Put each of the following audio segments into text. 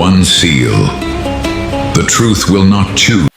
one seal. The truth will not choose.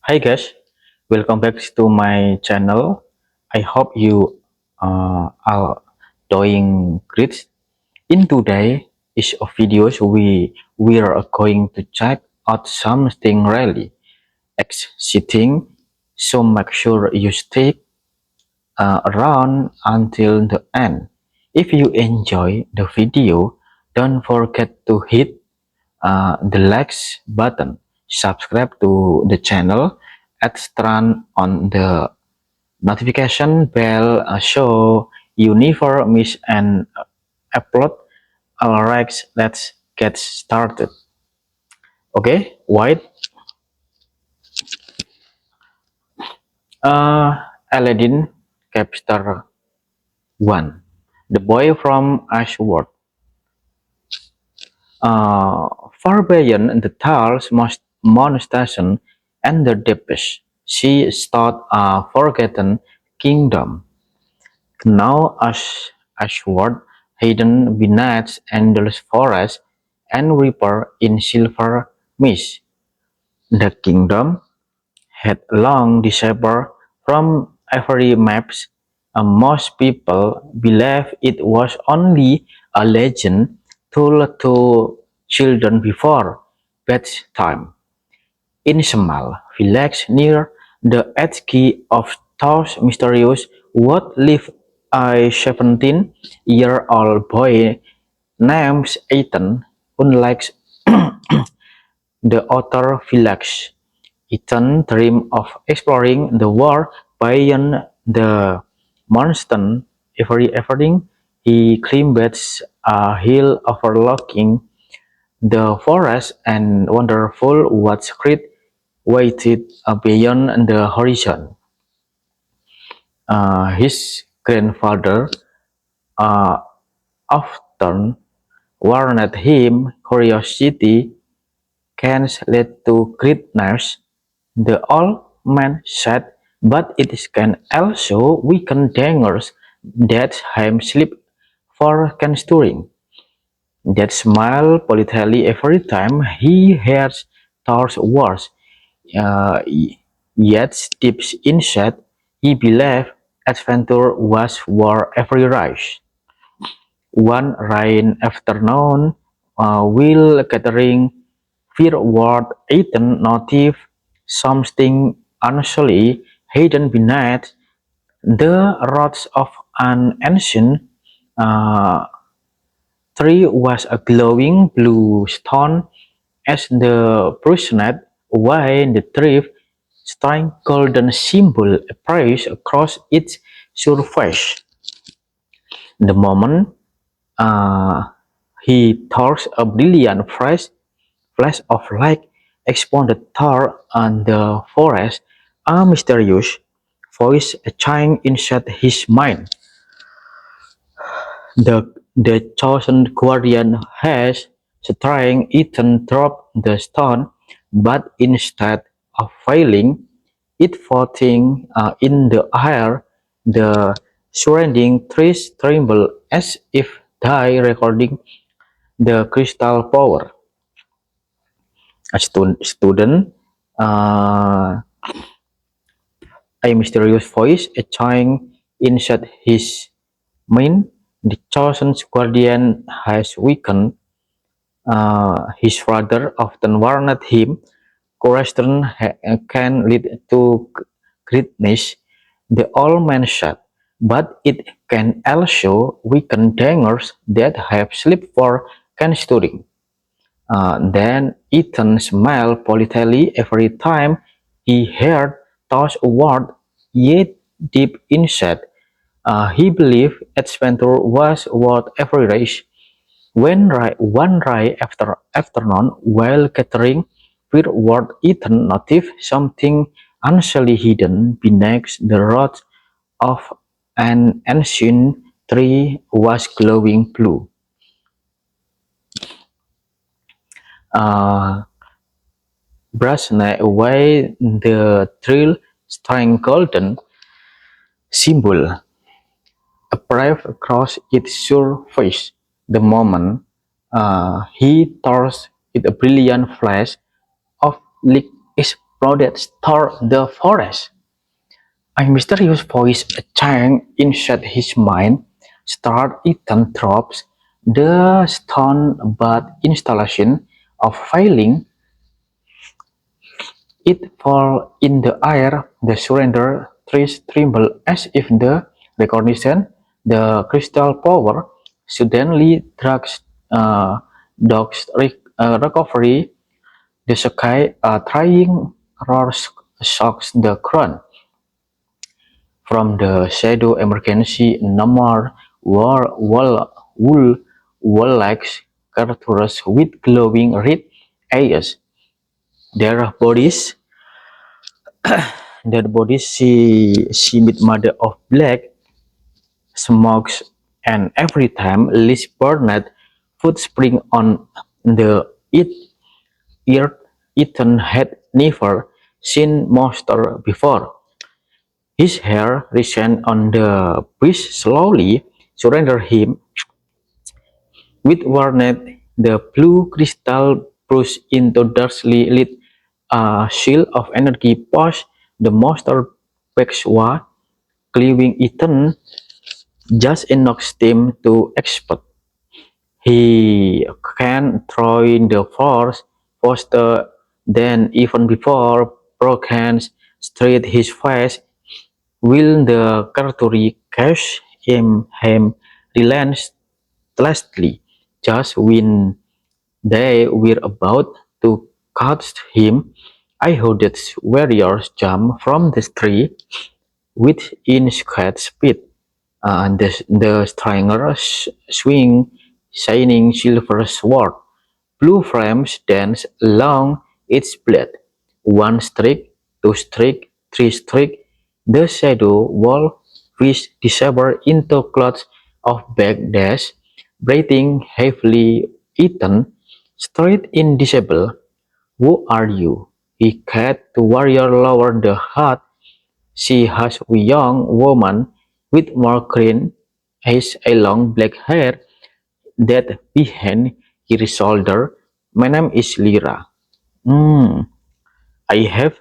Hi guys, welcome back to my channel. I hope you are doing great. In today is a videos we are going to check out something really exciting. So make sure you stick around until the end. If you enjoy the video, don't forget to hit the likes button, subscribe to the channel, and turn on the notification bell so you never miss an upload. Alright, let's get started. Okay, White. Aladdin Chapter 1. The Boy from Ashworth. Far beyond the Thals Station and the deepest, she stood a forgotten kingdom. Now Ashworth, hidden beneath endless forest and river in silver mist. The kingdom had long disappeared from every maps, and most people believe it was only a legend told to children before bedtime. In small village near the edge of those mysterious woods lived a 17-year-old boy named Ethan. Unlike the other village, Ethan dreamed of exploring the world beyond the mountain. Every evening, he climbed a hill overlooking the forest and wonderful what secret waited beyond the horizon. His grandfather uh, often warned him curiosity can lead to greatness. The old man said, but it can also weaken dangers that him sleep for considering. That smile politely every time he hears Thor's words. Uh, Yet deep inside, he believed adventure was worth every rise. One rain afternoon, while gathering firewood, Ethan noticed something unusually hidden beneath the roots of an ancient uh, tree was a glowing blue stone. As the brushed away the tree, strange golden symbol appears across its surface. The moment he throws a brilliant flash of light exploded through on the forest. A mysterious voice chiming inside his mind. The chosen guardian has trying Ethan drop the stone, but instead of failing, it floating in the air. The surrounding trees tremble as if they recording the crystal power. A student, uh, a mysterious voice echoing inside his mind. The chosen guardian has weakened. His father often warned him, corruption can lead to greatness, the old man said, but it can also weaken dangers that have slipped for considering. Then Ethan smiled politely every time he heard those words, yet deep inside, he believed adventure was worth every risk. One dry afternoon, while gathering firewood, Ethan noticed something unusually hidden beneath the roots of an ancient tree was glowing blue. Uh, Brushing away the trail, strange golden symbol appeared across its surface. The moment he tossed it a brilliant flash of light flooded toward the forest. A mysterious voice chang inside his mind. Start Ethan drops the stone but installation of failing it fall in the air. The surrender trees tremble as if the recognition the crystal power suddenly drags dogs recovery. The sky trying roars shocks the ground. From the shadow emergency number wall-like creatures with glowing red eyes. Their bodies, see made of black smokes, and every time Liz burned footspring on the earth, Ethan had never seen monster before. His hair risen on the breeze slowly surrendered him. With warned, the blue crystal burst into darkly lit shield of energy pushed the monster backward, cleaving Ethan just enough steam to explode. He can throw in the force faster than even before. Broken straight his face. Will the creature catch him relentlessly just when they were about to catch him? I heard that warriors jump from the tree with insane speed, and the stringer swing shining silver sword. Blue flames dance along its blade. One streak, two streak, three streak. The shadow wall fish disappear into clouds of black dash, breathing heavily. Eaten, straight invisible. Who are you? He cried. The warrior lowered the hat. She was a young woman with more green eyes and long black hair that behind her shoulder. My name is Lyra. Hmm, I have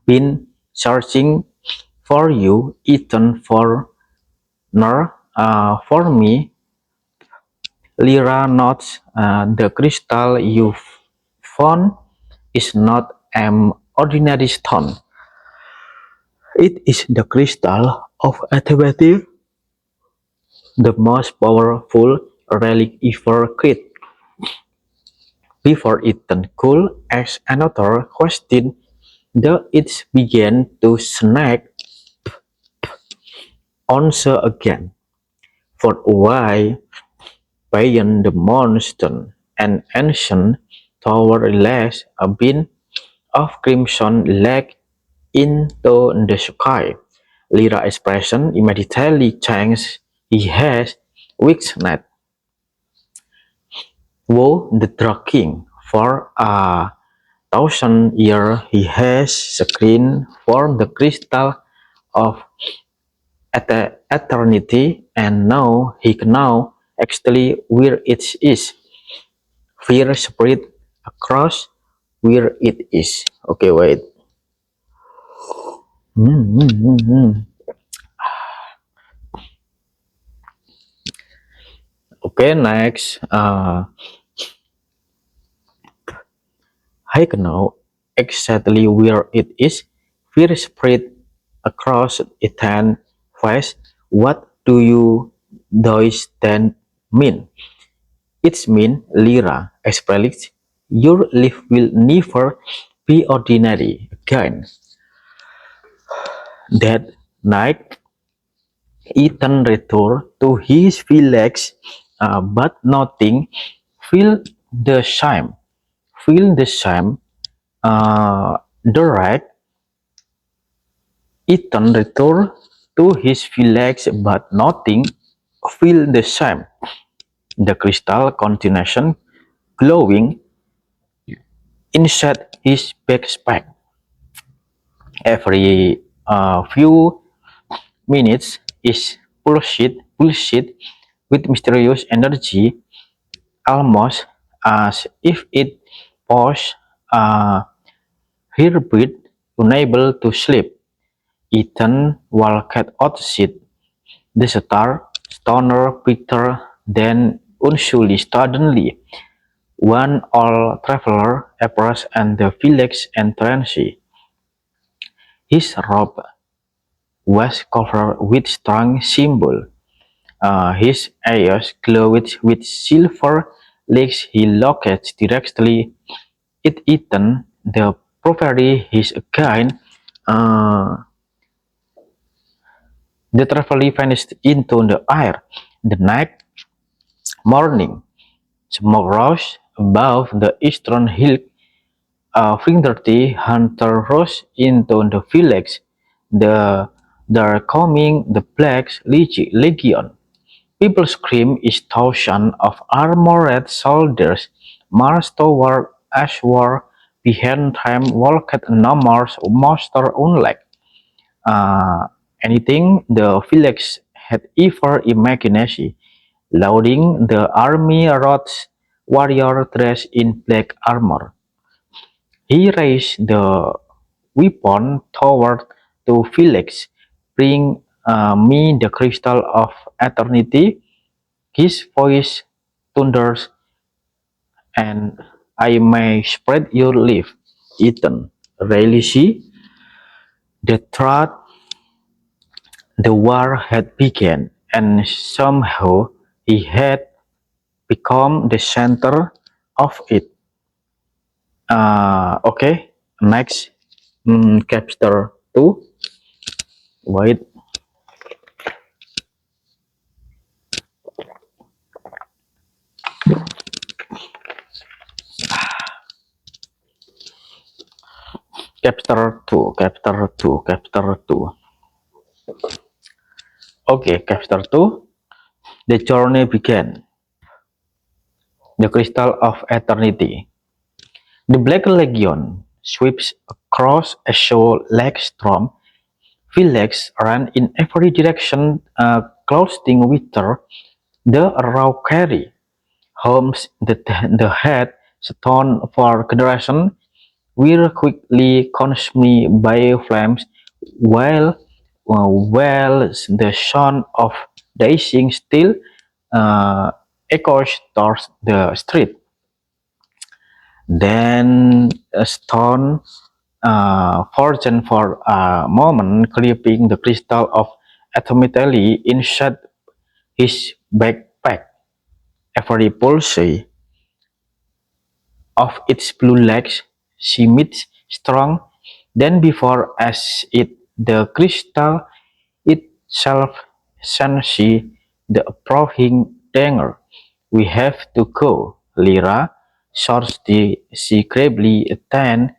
been searching for you, Ethan, for me. Lyra nods. The crystal you found is not an ordinary stone. It is the crystal of Athebati, the most powerful relic ever created. Before Ethan could ask another question, the it began to snack answer again. For a while, beyond the mountain, an ancient tower relaxed a beam of crimson light into the sky. Lyra's expression immediately changed. He has witnessed Wu the Drug King for a thousand years. He has screened for the crystal of eternity, and now he know exactly where it is. Fear spread across where it is. Okay, wait. Okay, next. I know exactly where it is. Fear spread across Ethan face. What do you does then mean? It means Lyra explains your life will never be ordinary again. That night, Ethan returned to his village, but nothing feel the same. Feel the same. The right Ethan returned to his village, but nothing feel the same. The crystal continuation glowing inside his backpack. Every few minutes is bullshit with mysterious energy, almost as if it pours uh, Herbert, unable to sleep, Ethan walked outside. The stoner Peter then unusually suddenly one old traveler approached and the village entrance. His robe was covered with strong symbol. His eyes glowed with silver legs. He looked directly at Ethan. The prophecy is again. Uh, the traveler vanished into the air. The next morning, smoke rose above the eastern hill. A Fingerty hunter rose into the village. The They're coming the Black Legion. People scream as thousands of armored soldiers march toward Ashwar. Behind them walked numerous monsters unlike uh, anything the village had ever imagined. Loading the army rode warrior dressed in black armor. He raised the weapon toward to Felix. Bring me the crystal of eternity. His voice thunders, and I may spread your leaf. Ethan really see the threat the war had begun, and somehow he had become the center of it. Okay, next, chapter 2. Wait, chapter 2. Okay, chapter 2. The journey began. The crystal of eternity. The Black Legion sweeps across a show-like storm. Villages ran in every direction, clouding winter. The Raucari homes the head stone for generations were quickly consumed by flames, while the sound of dashing still uh, echoes towards the street. Then a stone frozen for a moment, gripping the crystal of eternity inside his backpack. Every pulse of its blue legs seemed strong than before, as it the crystal itself sensed the approaching danger. We have to go, Lyra, shouted she gravely then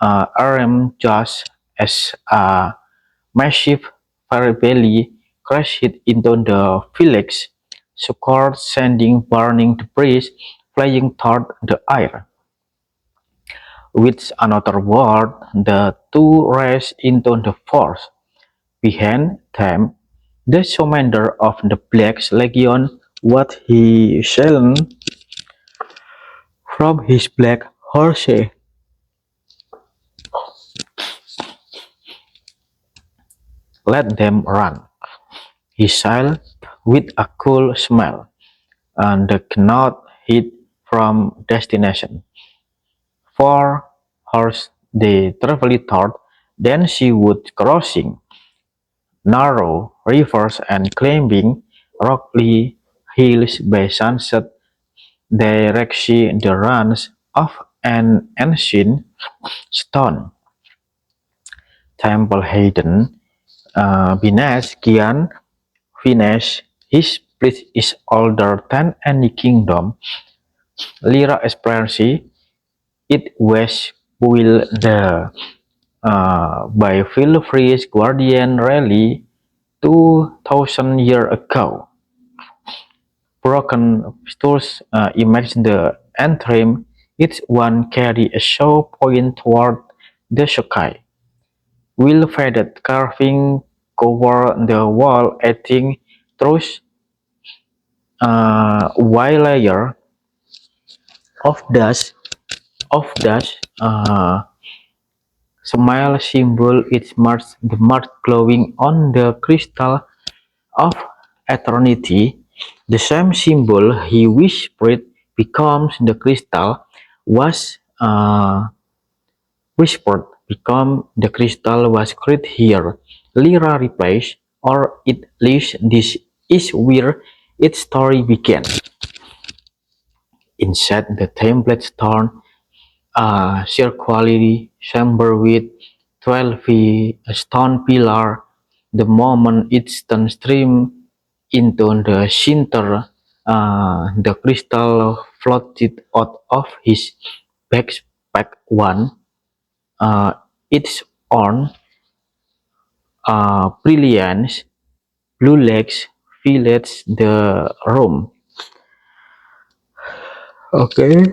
arm just as a massive fire belly crashed into the village, sending burning debris flying toward the air. With another word, the two raced into the forest. Behind them, the commander of the Black Legion, what he shellen from his black horse, let them run. He sailed with a cool smile, and cannot hid from destination. For horse they traveled thought, then she would crossing narrow rivers and climbing rocky hills by sunset. They reached the ruins of an ancient stone temple hidden beneath Kian Venice. His place is older than any kingdom. Lyra experienced it was built by Philfree's guardian rally 2,000 years ago. Broken stools imagine the anthem. Each one carry a show point toward the sky. Will faded carving cover the wall, adding truth while layer of dust smile symbol is marks the mark glowing on the crystal of eternity. The same symbol he whispered becomes the crystal was whispered become the crystal was created here. Lyra replies, or at least this is where its story began. Inside the template stone, a circular chamber with 12 stone pillars. The moment it streamed into the center, the crystal floated out of his backpack one, its own brilliance. Blue legs filled the room. Okay.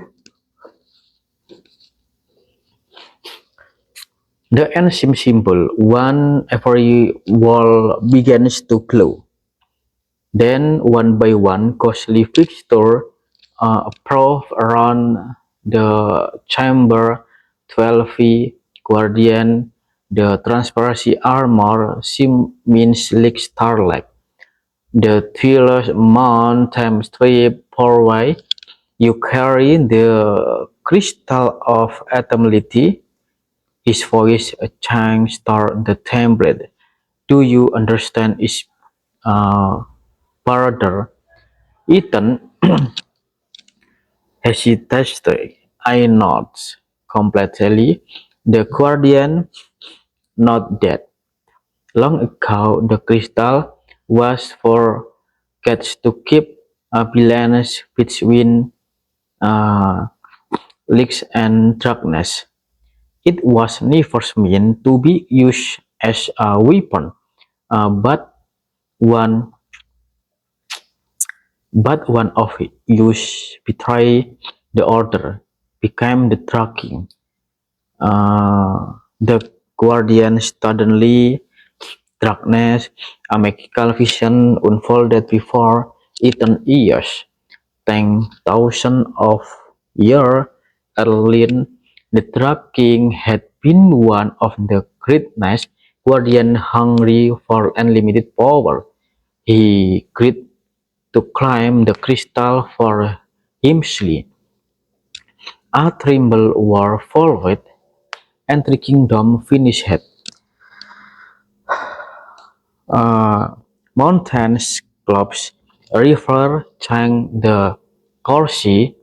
The ancient symbol, one every wall begins to glow. Then, one by one, ghostly fixtures approach around the chamber. 12 guardian, the transparency armor means like starlight. The thrillers mount time strip forward. You carry the crystal of eternity. His voice chimes start the template. Do you understand its brother? Ethan hesitated. I nod completely. The guardian not dead. Long ago, the crystal was for cats to keep a balance between uh, light and darkness. It was never meant to be used as a weapon, but one one of use betrayed the order, became the tracking. The guardian suddenly darkness, a magical vision unfolded before Ethan ears. 10,000 of years earlier, the Dark King had been one of the greatest guardian hungry for unlimited power. He agreed to climb the crystal for himself. A tremble war followed, and the kingdom finished. Uh, Mountains, globes, river, chang the Corsi.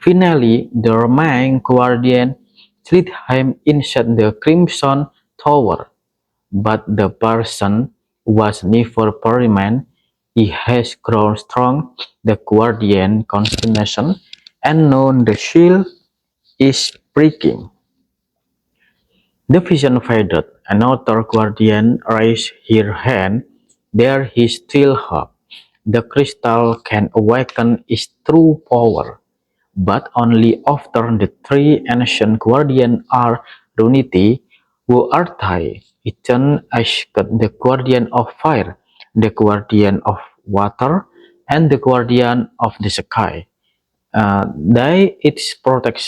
Finally, the remaining guardian slid him inside the Crimson Tower, but the person was never permanent. He has grown strong. The guardian consternation and known the shield is breaking. The vision faded. Another guardian raised her hand. There is still hope. The crystal can awaken its true power, but only after the three ancient guardians are reunited. Who are they? Ethan asked the guardian of fire, the guardian of water, and the guardian of the sky. They each protect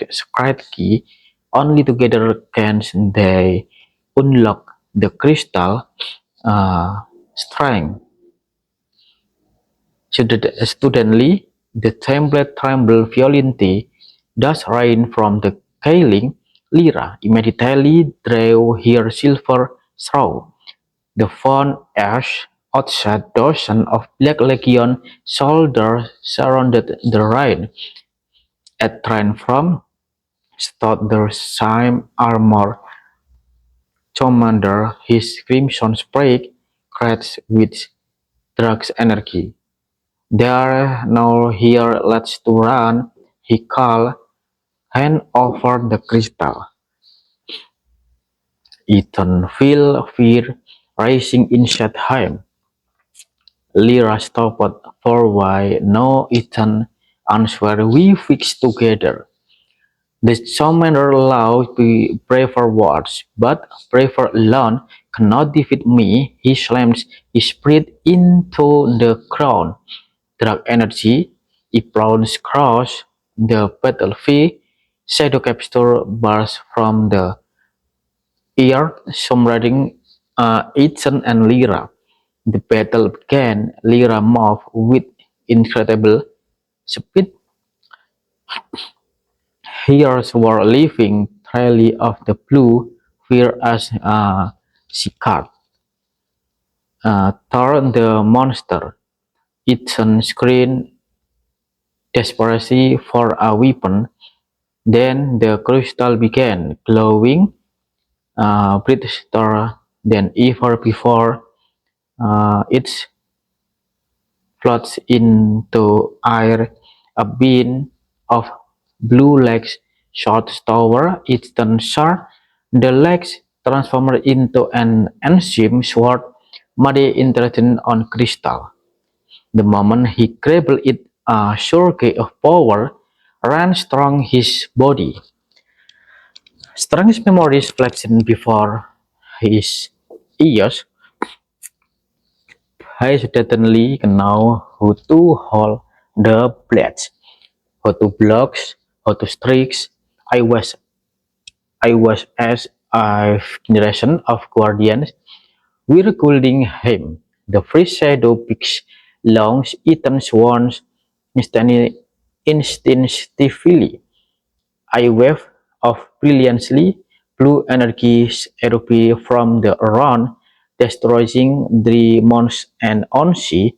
sacred key. Only together can they unlock the crystal strength. Suddenly, the template trembled violently. Dust rain from the ceiling. Lyra immediately drew her silver straw. The font arch outside dozens of Black Legion soldiers surrounded the rain. At train from stood the same armor commander, his crimson spray cracked with dark energy. "There no here lets to run," he called, hand over the crystal. Ethan felt fear rising inside him. Lyra stopped for why no Ethan answered we fix together. The summoner allowed the braver words, but braver alone cannot defeat me. He slams his spirit into the ground. Dark energy, it plunges across the battlefield. Shadow capture bursts from the ear surrounding Ethan and Lyra. The battle began. Lyra moved with incredible speed. Heroes were leaving trail of the blue fear as she cut toward the monster. Ethan screamed desperately for a weapon. Then the crystal began glowing brighter than ever before. It floats into air. A beam of blue legs shot toward Ethan Sharp. The legs transformed into an ancient sword, muddy intelligent on crystal. The moment he grabbed it, a surge of power ran strong his body. Strange memories flashing before his ears. He suddenly knew how to hold the blades, how to block, how to strike. I was I was as a generation of guardians were guiding him. The free shadow picks lungs eaten swans instinctively. A wave of brilliantly blue energy erupted from the around, destroying the monsters and on sea,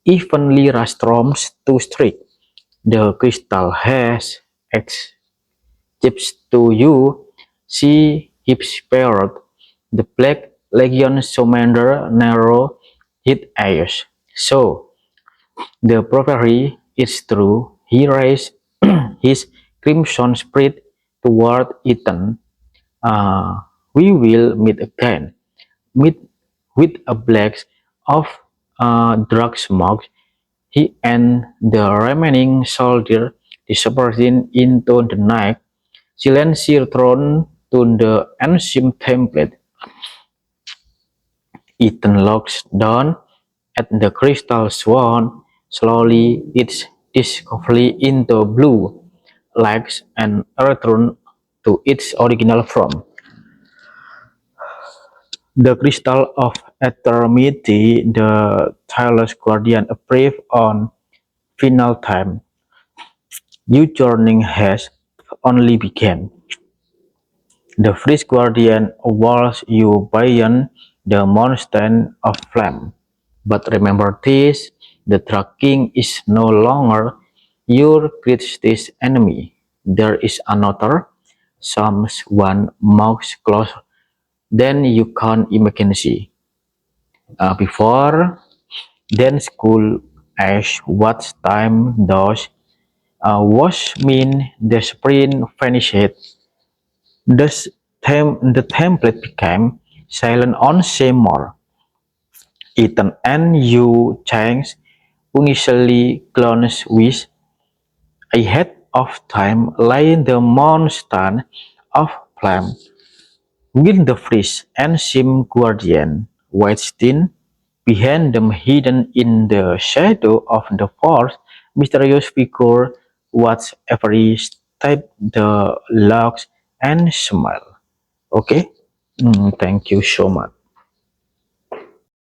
evenly storms to strike. The crystal has chips to you, she whispered. The Black Legion commander narrowed his eyes. So, the prophecy is true. He raised his crimson spirit toward Ethan. We will meet again. Meet with a black of drug smoke. He and the remaining soldier disappeared into the night. Silence thrown to the ancient temple. Ethan looks down at the crystal swan. Slowly it dissolves into blue lights and returns to its original form. The crystal of eternity, the tireless guardian, appeared on final time. Your journey has only begun. The First Guardian warns you beyond the mountain of flame. But remember this, the Dark King is no longer your greatest enemy. There is another, someone much closer than you can imagine. Before then school asked what time does was mean the spring vanished. The template became silent on Seymour. Ethan and you changed initially clones with ahead of time lying the monster of flame. Will the freeze and sim guardian waiting behind them hidden in the shadow of the forest mysterious figure watch every step the logs and smile. Okay. Thank you so much.